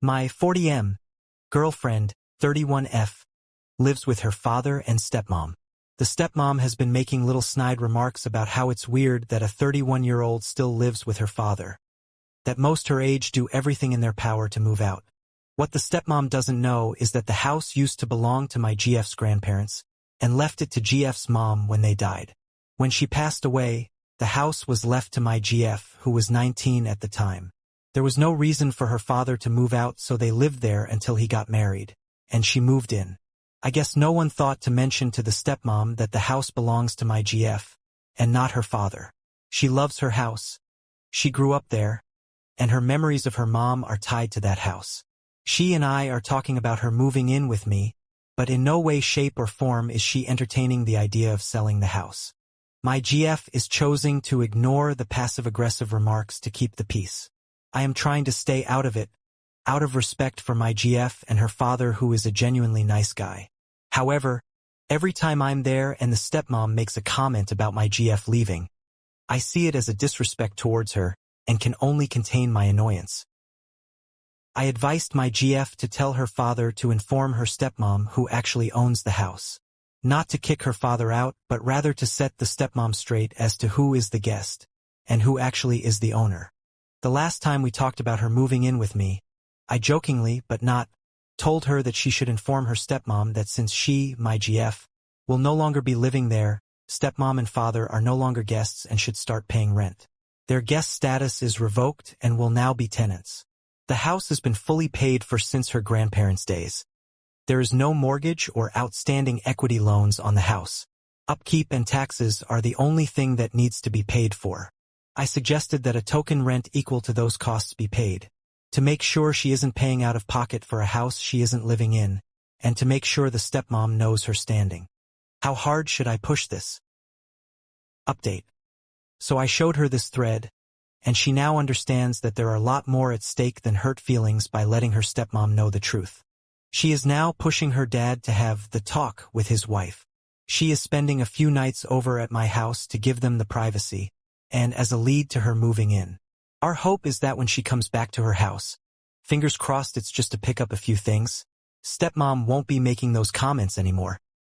My 40M girlfriend, 31F, lives with her father and stepmom. The stepmom has been making little snide remarks about how it's weird that a 31-year-old still lives with her father, that most her age do everything in their power to move out. What the stepmom doesn't know is that the house used to belong to my GF's grandparents, and left it to GF's mom when they died. When she passed away, the house was left to my GF, who was 19 at the time. There was no reason for her father to move out, so they lived there until he got married, and she moved in. I guess no one thought to mention to the stepmom that the house belongs to my GF, and not her father. She loves her house. She grew up there, and her memories of her mom are tied to that house. She and I are talking about her moving in with me, but in no way, shape, or form is she entertaining the idea of selling the house. My GF is choosing to ignore the passive-aggressive remarks to keep the peace. I am trying to stay out of it, out of respect for my GF and her father, who is a genuinely nice guy. However, every time I'm there and the stepmom makes a comment about my GF leaving, I see it as a disrespect towards her and can only contain my annoyance. I advised my GF to tell her father to inform her stepmom, who actually owns the house. Not to kick her father out, but rather to set the stepmom straight as to who is the guest and who actually is the owner. The last time we talked about her moving in with me, I jokingly, but not, told her that she should inform her stepmom that since she, my GF, will no longer be living there, stepmom and father are no longer guests and should start paying rent. Their guest status is revoked and will now be tenants. The house has been fully paid for since her grandparents' days. There is no mortgage or outstanding equity loans on the house. Upkeep and taxes are the only thing that needs to be paid for. I suggested that a token rent equal to those costs be paid, to make sure she isn't paying out of pocket for a house she isn't living in, and to make sure the stepmom knows her standing. How hard should I push this? Update. So I showed her this thread, and she now understands that there are a lot more at stake than hurt feelings by letting her stepmom know the truth. She is now pushing her dad to have the talk with his wife. She is spending a few nights over at my house to give them the privacy, and as a lead to her moving in. Our hope is that when she comes back to her house, fingers crossed it's just to pick up a few things, stepmom won't be making those comments anymore.